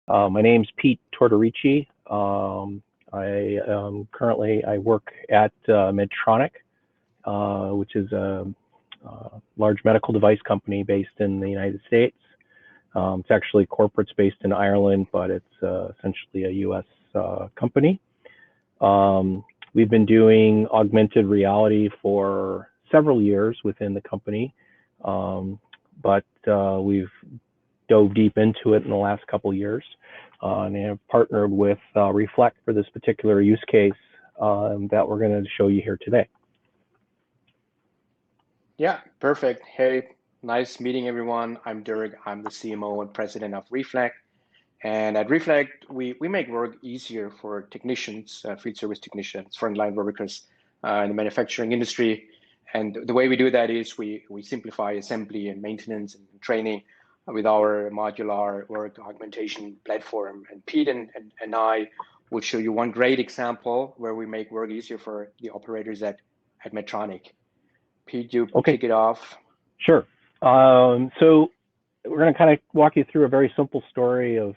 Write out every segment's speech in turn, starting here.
My name's Pete Tortorici. I work at Medtronic, which is a large medical device company based in the United States. It's actually corporate's based in Ireland, but it's essentially a U.S. Company. We've been doing augmented reality for several years within the company, but we've dove deep into it in the last couple of years, and have partnered with FLEKT for this particular use case that we're going to show you here today. Yeah, perfect. Hey, nice meeting everyone. I'm Dirk. I'm the CMO and president of FLEKT. And at FLEKT, we make work easier for technicians, field service technicians, frontline workers in the manufacturing industry. And the way we do that is we simplify assembly and maintenance and training with our modular work augmentation platform. And Pete and I will show you one great example where we make work easier for the operators at Medtronic. Pete, you kick it off. Sure. So we're going to kind of walk you through a very simple story of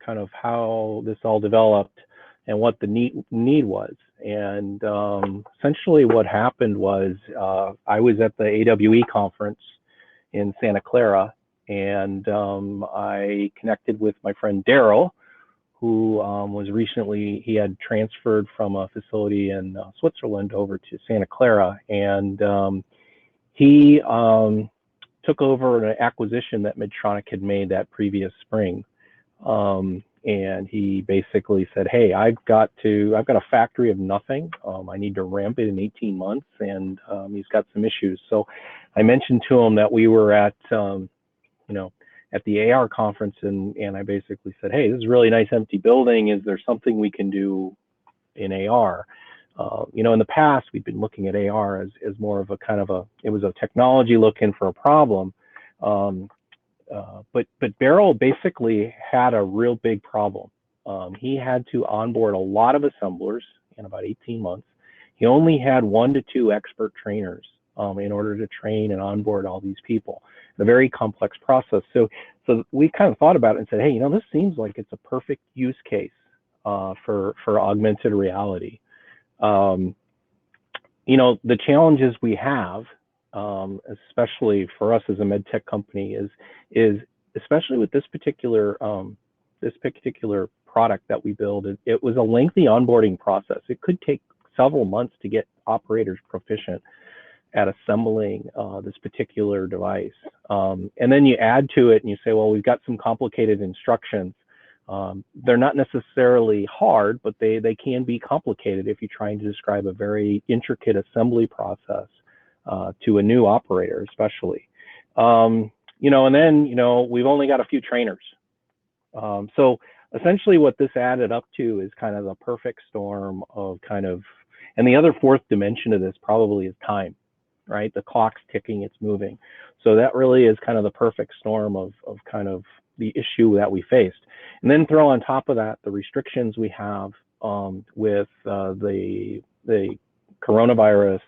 kind of how this all developed and what the need was. And essentially what happened was I was at the AWE conference in Santa Clara, and I connected with my friend Daryl, who was recently, he had transferred from a facility in Switzerland over to Santa Clara, and he took over an acquisition that Medtronic had made that previous spring. And he basically said, hey, I've got a factory of nothing. I need to ramp it in 18 months, and he's got some issues. So I mentioned to him that we were at at the AR conference, and I basically said, hey, this is a really nice empty building. Is there something we can do in AR? In the past, we've been looking at AR as more of a kind of it was a technology looking for a problem. But Daryl basically had a real big problem. He had to onboard a lot of assemblers in about 18 months. He only had 1 to 2 expert trainers in order to train and onboard all these people. A very complex process. So we kind of thought about it and said, hey, this seems like it's a perfect use case for augmented reality. The challenges we have, especially for us as a med tech company, is especially with this particular product that we build. It was a lengthy onboarding process. It could take several months to get operators proficient at assembling this particular device. And then you add to it and you say, well, we've got some complicated instructions. They're not necessarily hard, but they can be complicated if you're trying to describe a very intricate assembly process to a new operator, especially. And then, we've only got a few trainers. So essentially what this added up to is kind of the perfect storm of and the other fourth dimension of this probably is time, right? The clock's ticking, it's moving. So that really is kind of the perfect storm of kind of the issue that we faced. And then throw on top of that the restrictions we have with the coronavirus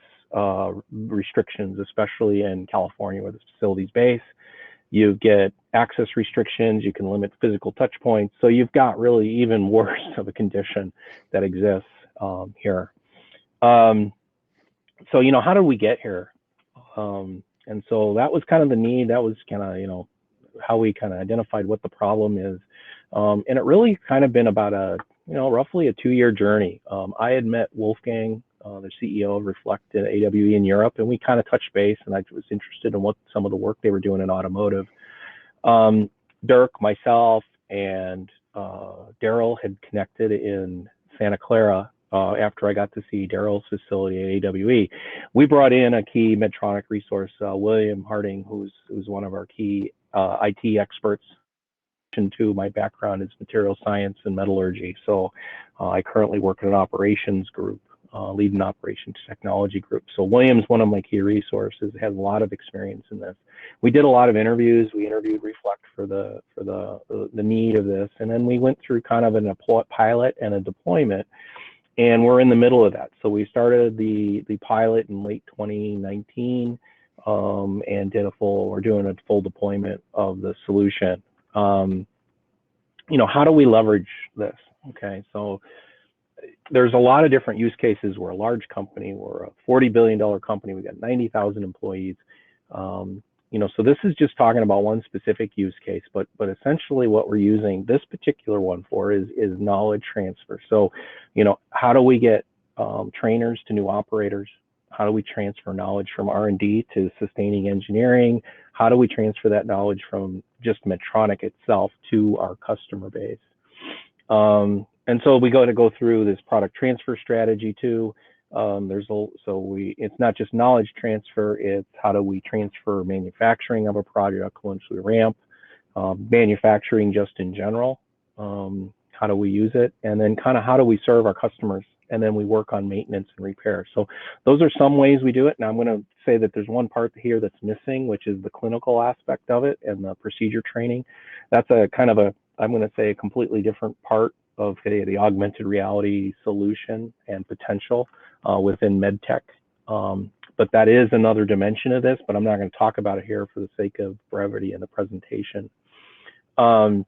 restrictions, especially in California where this facility's based. You get access restrictions, you can limit physical touch points. So you've got really even worse of a condition that exists here. So, how did we get here? And so that was kind of the need. That was kind of, how we kind of identified what the problem is. And it really kind of been about roughly a 2-year journey. I had met Wolfgang, the CEO of FLEKT at AWE in Europe, and we kind of touched base, and I was interested in what some of the work they were doing in automotive. Dirk, myself, and Daryl had connected in Santa Clara after I got to see Daryl's facility at AWE. We brought in a key Medtronic resource, William Harding, who's one of our key IT experts. To my background is material science and metallurgy, so I currently work in an operations group, lead an operations technology group. So William's one of my key resources, has a lot of experience in this. We did a lot of interviews. We interviewed FLEKT for the need of this, and then we went through kind of a pilot and a deployment, and we're in the middle of that. So we started the pilot in late 2019 and we're doing a full deployment of the solution. how do we leverage this? Okay, so there's a lot of different use cases. We're a large company. We're a $40 billion company. We got 90,000 employees. So this is just talking about one specific use case, but essentially what we're using this particular one for is knowledge transfer. So, how do we get trainers to new operators? How do we transfer knowledge from R&D to sustaining engineering? How do we transfer that knowledge from just Medtronic itself to our customer base? And so we got to go through this product transfer strategy too. It's not just knowledge transfer, it's how do we transfer manufacturing of a project once we ramp, manufacturing just in general, how do we use it, and then kind of how do we serve our customers, and then we work on maintenance and repair. So those are some ways we do it. Now I'm going to say that there's one part here that's missing, which is the clinical aspect of it and the procedure training. That's I'm going to say a completely different part of the augmented reality solution and potential within medtech. But that is another dimension of this, but I'm not going to talk about it here for the sake of brevity in the presentation. The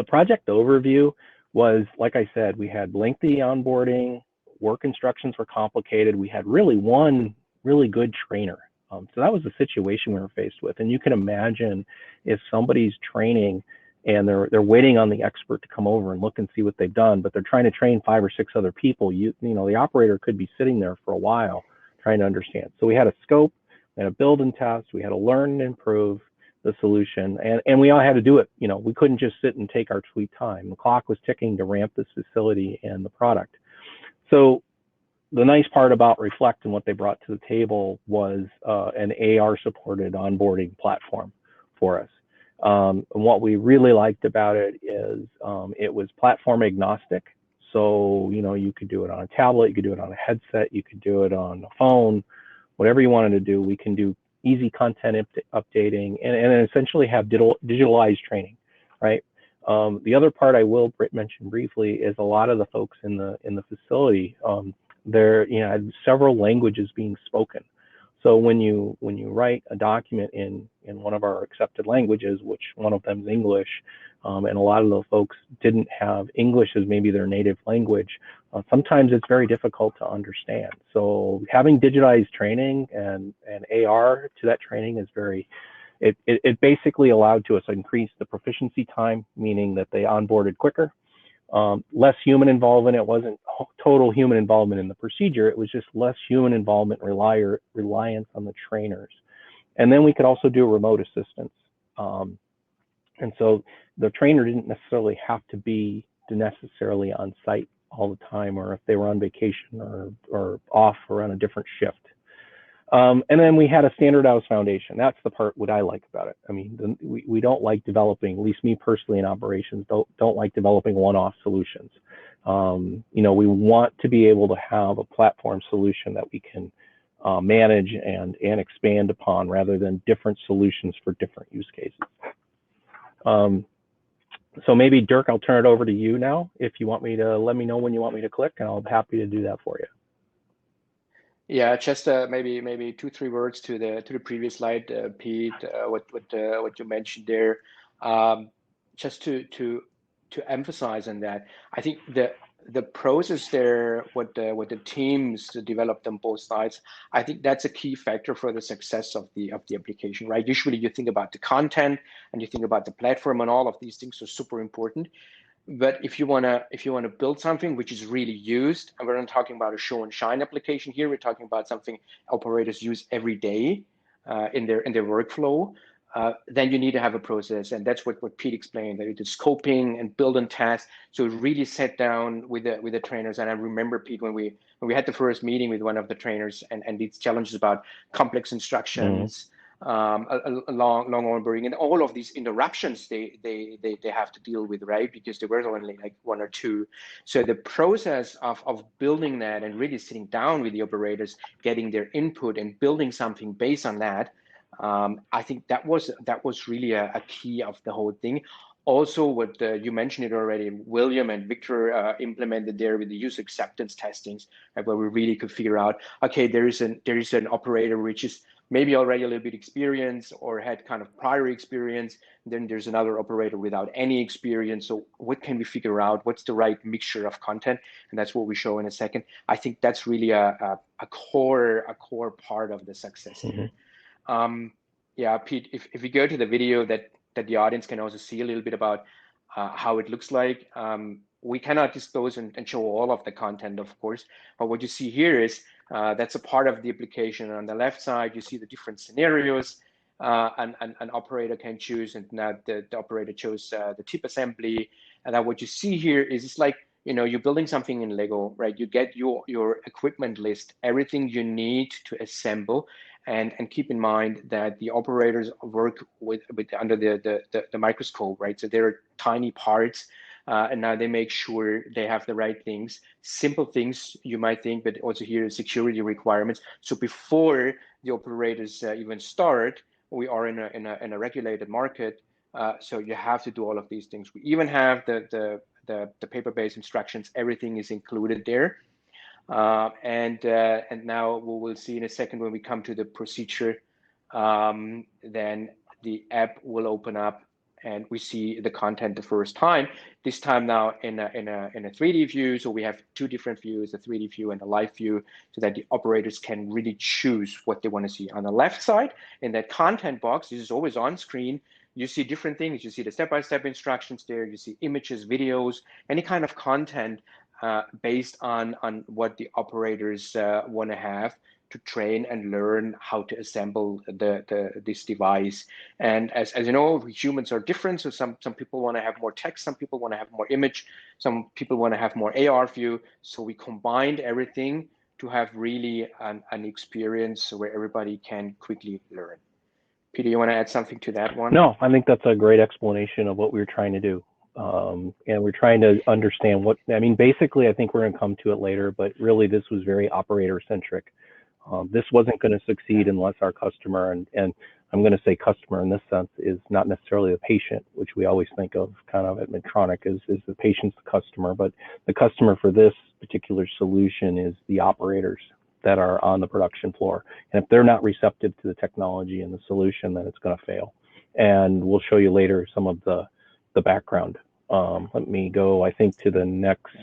project overview was, like I said, we had lengthy onboarding, work instructions were complicated. We had really one really good trainer. So that was the situation we were faced with. And you can imagine if somebody's training and they're waiting on the expert to come over and look and see what they've done, but they're trying to train 5 or 6 other people, the operator could be sitting there for a while trying to understand. So we had a scope, we had a build and test, we had to learn and improve the solution, and we all had to do it. We couldn't just sit and take our sweet time. The clock was ticking to ramp this facility and the product. So the nice part about FLEKT and what they brought to the table was an AR supported onboarding platform for us. And what we really liked about it is it was platform agnostic. So, you could do it on a tablet, you could do it on a headset, you could do it on a phone, whatever you wanted to do. We can do easy content updating and essentially have digitalized training, right? The other part I will mention briefly is a lot of the folks in the facility, there had several languages being spoken. So when you write a document in one of our accepted languages, which one of them is English, and a lot of the folks didn't have English as maybe their native language, sometimes it's very difficult to understand. So having digitized training and AR to that training is it basically allowed to us increase the proficiency time, meaning that they onboarded quicker. Less human involvement. It wasn't total human involvement in the procedure. It was just less human involvement, reliance on the trainers. And then we could also do remote assistance. And so the trainer didn't necessarily have to be necessarily on site all the time, or if they were on vacation or off or on a different shift. And then we had a standardized foundation. That's the part what I like about it. I mean, we don't like developing, at least me personally in operations, don't like developing one-off solutions. We want to be able to have a platform solution that we can manage and expand upon rather than different solutions for different use cases. So maybe Dirk, I'll turn it over to you now. If you want me to, let me know when you want me to click, and I'll be happy to do that for you. Yeah, just maybe 2-3 words to the previous slide, Pete. What you mentioned there, just to emphasize on that. I think the process there, what the teams developed on both sides, I think that's a key factor for the success of the application, right? Usually you think about the content and you think about the platform, and all of these things are super important. But if you wanna build something which is really used, and we're not talking about a show and shine application here, we're talking about something operators use every day in their workflow, then you need to have a process, and that's what Pete explained. That it is scoping and build and test. So really sat down with the trainers, and I remember, Pete, when we had the first meeting with one of the trainers, and these challenges about complex instructions. A long onboarding, and all of these interruptions they have to deal with, right? Because there were only like 1 or 2. So the process of building that and really sitting down with the operators, getting their input and building something based on that, I think that was really a key of the whole thing. Also, what you mentioned it already, William and Victor implemented there with the user acceptance testings, right, where we really could figure out, okay, there is an operator which is maybe already a little bit experience or had kind of prior experience. Then there's another operator without any experience. So what can we figure out? What's the right mixture of content? And that's what we show in a second. I think that's really a core part of the success here. Yeah, Pete, if we go to the video that the audience can also see a little bit about how it looks like. We cannot disclose and show all of the content, of course, but what you see here is that's a part of the application. On the left side, you see the different scenarios an operator can choose, and now the operator chose the tip assembly. And then what you see here is it's like, you know, you're building something in Lego, right? You get your equipment list, everything you need to assemble. And keep in mind that the operators work with under the microscope, right? So there are tiny parts, and now they make sure they have the right things. Simple things you might think, but also here security requirements. So before the operators even start, we are in a regulated market, so you have to do all of these things. We even have the paper-based instructions. Everything is included there. And now we will see in a second when we come to the procedure, then the app will open up and we see the content the first time. This time now in a 3D view. So we have two different views, a 3D view and a live view, so that the operators can really choose what they want to see. On the left side, in that content box, this is always on screen. You see different things. You see the step-by-step instructions there. You see images, videos, any kind of content based on what the operators want to have to train and learn how to assemble this device. And as you know, humans are different. So some people want to have more text, some people want to have more image, some people want to have more AR view. So we combined everything to have really an experience where everybody can quickly learn. Peter, you want to add something to that one? No, I think that's a great explanation of what we were trying to do. And we're trying to understand what, I mean, basically, I think we're going to come to it later, but really this was very operator centric. This wasn't going to succeed unless our customer, and I'm going to say customer in this sense, is not necessarily the patient, which we always think of kind of at Medtronic is the patient's the customer, but the customer for this particular solution is the operators that are on the production floor. And if they're not receptive to the technology and the solution, then it's going to fail. And we'll show you later some of the background. Let me go, I think, to the next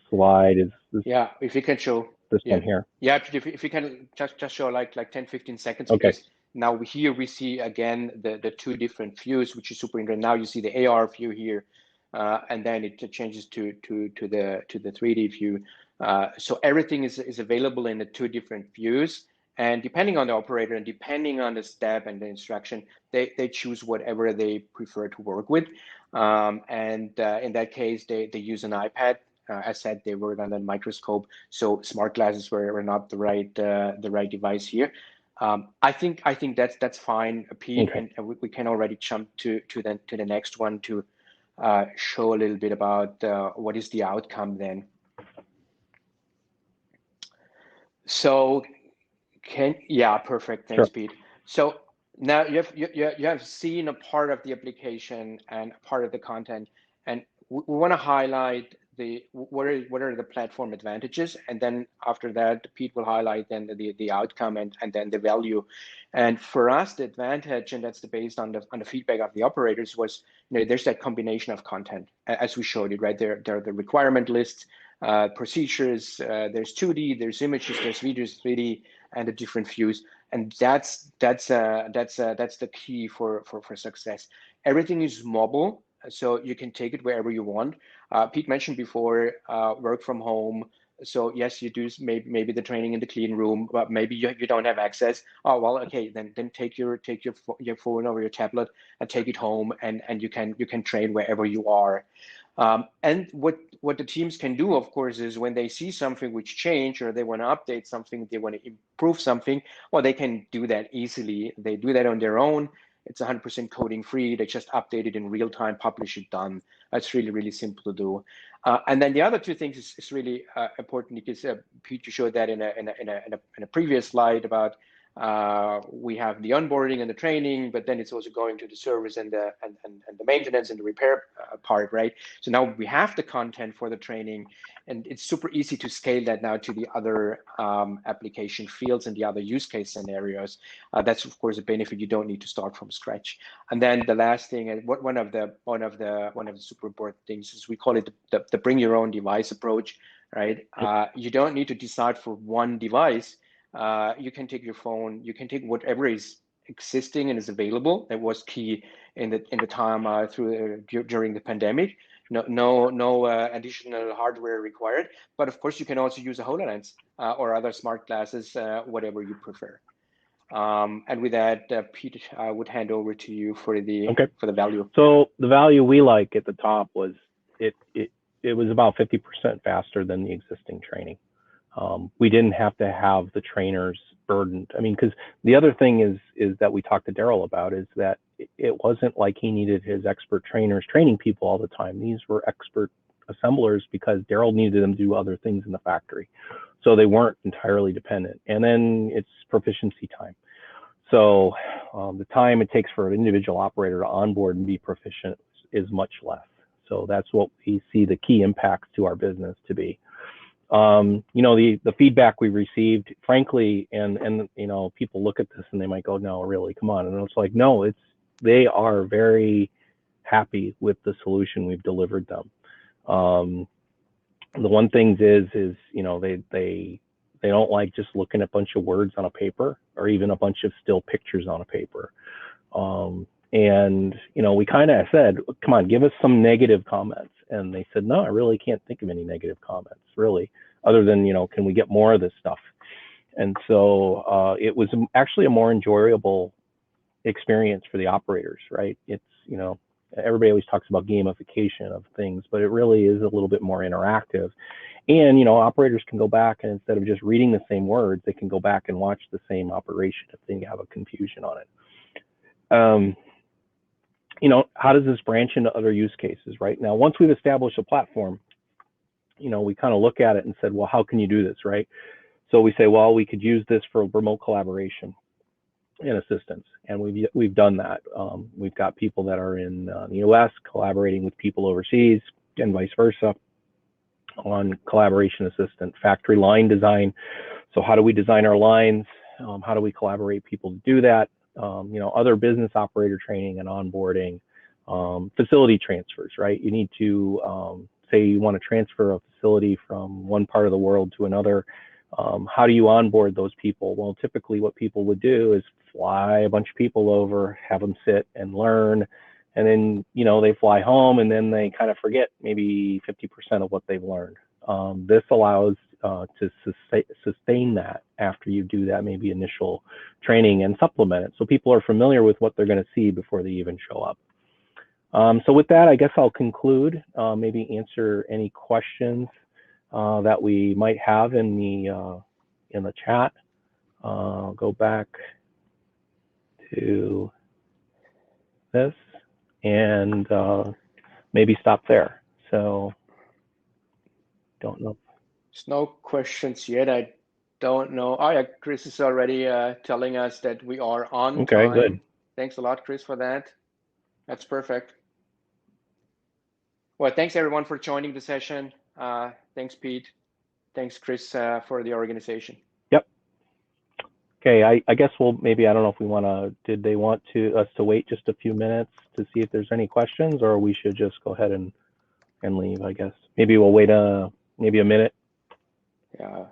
slide. Is this, yeah, if you can show this one here. Yeah, if you can just show like 10-15 seconds, okay. Because now here we see again the two different views, which is super interesting. Now you see the AR view here, and then it changes to the 3D view. So everything is available in the two different views, and depending on the operator and depending on the step and the instruction, they choose whatever they prefer to work with. And in that case, they use an iPad. As said, they work on a microscope, so smart glasses were not the right device here. I think that's fine, Pete, okay. and we can already jump to the next one to show a little bit about what is the outcome then. So perfect. Thanks, Sure. Pete. So now you have seen a part of the application and a part of the content, and we want to highlight what are the platform advantages, and then after that Pete will highlight then the outcome and then the value. And for us, the advantage, and that's based on the feedback of the operators, was, you know, there's that combination of content as we showed it, right? There are the requirement lists, procedures, there's 2D, there's images, there's videos, 3D, and the different views, and that's the key for success. Everything is mobile, so you can take it wherever you want. Pete mentioned before work from home. So yes, you do maybe the training in the clean room, but maybe you don't have access. Oh well, okay, then take your phone or your tablet and take it home, and you can train wherever you are. And what the teams can do, of course, is when they see something which change or they want to update something, they want to improve something, well, they can do that easily. They do that on their own. It's 100% coding free. They just update it in real time, publish it, done. That's really, really simple to do. And then the other two things is really important, because Pete, you showed that in a previous slide about We have the onboarding and the training, but then it's also going to the service and the maintenance and the repair part, right? So now we have the content for the training, and it's super easy to scale that now to the other application fields and the other use case scenarios. That's of course a benefit. You don't need to start from scratch. And then the last thing, and one of the super important things is we call it the bring your own device approach, right? You don't need to decide for one device. You can take your phone, you can take whatever is existing and is available. That was key in the time during the pandemic. No additional hardware required. But of course, you can also use a HoloLens or other smart glasses, whatever you prefer. And with that, Pete, I would hand over to you for the value. So the value we like at the top was it was about 50% faster than the existing training. We didn't have to have the trainers burdened. I mean, because the other thing is that we talked to Daryl about is that it wasn't like he needed his expert trainers training people all the time. These were expert assemblers because Daryl needed them to do other things in the factory. So they weren't entirely dependent. And then it's proficiency time. So the time it takes for an individual operator to onboard and be proficient is much less. So that's what we see the key impacts to our business to be. The feedback we received, frankly, and people look at this and they might go, no, really, come on. And it's like, no, they are very happy with the solution we've delivered them. The one thing is they don't like just looking at a bunch of words on a paper or even a bunch of still pictures on a paper. We kind of said, come on, give us some negative comments. And they said, no, I really can't think of any negative comments, really, other than, can we get more of this stuff? And so it was actually a more enjoyable experience for the operators, right? It's, everybody always talks about gamification of things, but it really is a little bit more interactive. And, operators can go back and instead of just reading the same words, they can go back and watch the same operation if they have a confusion on it. How does this branch into other use cases, right? Now, once we've established a platform, we kind of look at it and said, well, how can you do this, right? So we say, well, we could use this for remote collaboration and assistance. And we've done that. We've got people that are in the US collaborating with people overseas and vice versa on collaboration assistant, factory line design. So how do we design our lines? How do we collaborate people to do that? Other business operator training and onboarding, facility transfers, right? You need to say you want to transfer a facility from one part of the world to another. How do you onboard those people? Well, typically what people would do is fly a bunch of people over, have them sit and learn, and then, they fly home and then they kind of forget maybe 50% of what they've learned. This allows to sustain that after you do that maybe initial training and supplement it. So people are familiar with what they're going to see before they even show up. So with that, I guess I'll conclude, maybe answer any questions that we might have in the chat. Go back to this and maybe stop there. So don't know. There's no questions yet. I don't know. Oh yeah, Chris is already telling us that we are on time. Okay, good. Thanks a lot, Chris, for that. That's perfect. Well, thanks everyone for joining the session. Thanks, Pete. Thanks, Chris, for the organization. Yep. Okay, I guess I don't know if we want to, did they want us to wait just a few minutes to see if there's any questions, or we should just go ahead and leave, I guess. Maybe we'll wait maybe a minute. Yeah,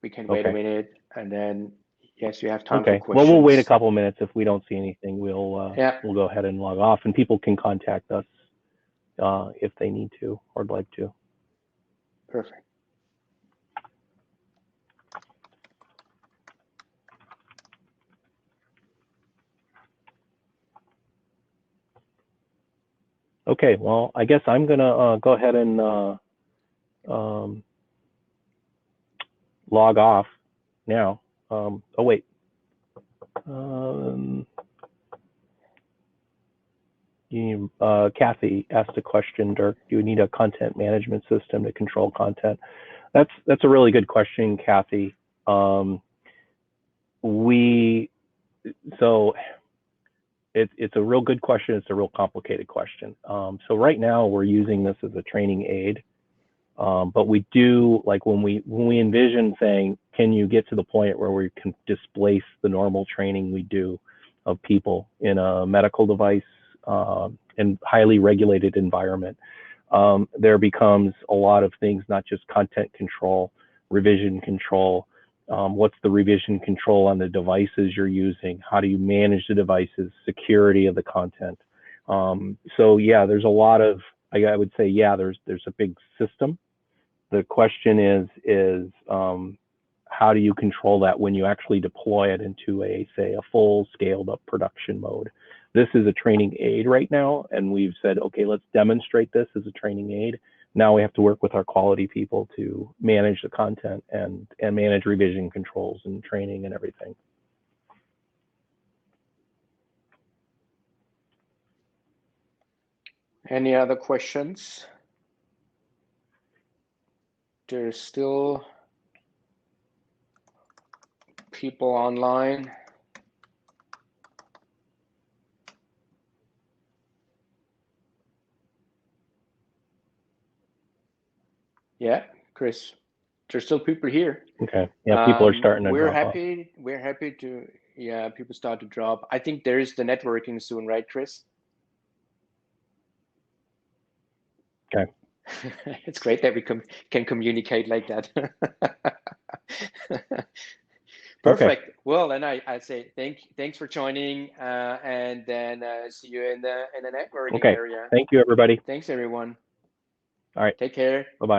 we can wait a minute, and then, yes, you have time for questions. Well, we'll wait a couple of minutes. If we don't see anything, we'll go ahead and log off, and people can contact us if they need to or would like to. Perfect. Okay, well, I guess I'm going to go ahead and log off now. Oh, wait. Kathy asked a question, Dirk, do you need a content management system to control content? That's a really good question, Kathy. we so it's a real good question. It's a real complicated question. So right now we're using this as a training aid, but we do, like, when we envision saying, can you get to the point where we can displace the normal training we do of people in a medical device and highly regulated environment? There becomes a lot of things, not just content control, revision control. What's the revision control on the devices you're using? How do you manage the devices? Security of the content. So yeah, there's a lot of, I would say, yeah, there's a big system. The question is how do you control that when you actually deploy it into say a full scaled up production mode? This is a training aid right now, and we've said, okay, let's demonstrate this as a training aid. Now we have to work with our quality people to manage the content and manage revision controls and training and everything. Any other questions? There's still people online. Yeah, Chris, there's still people here. Okay. Yeah, people are starting to We're drop off. happy. We're happy to, yeah, people start to drop. I think there is the networking soon, right, Chris? Okay. It's great that we can communicate like that. Perfect. Okay. Well, then I say thanks for joining, and then see you in the networking Okay. area. Thank you, everybody. Thanks, everyone. All right. Take care. Bye-bye.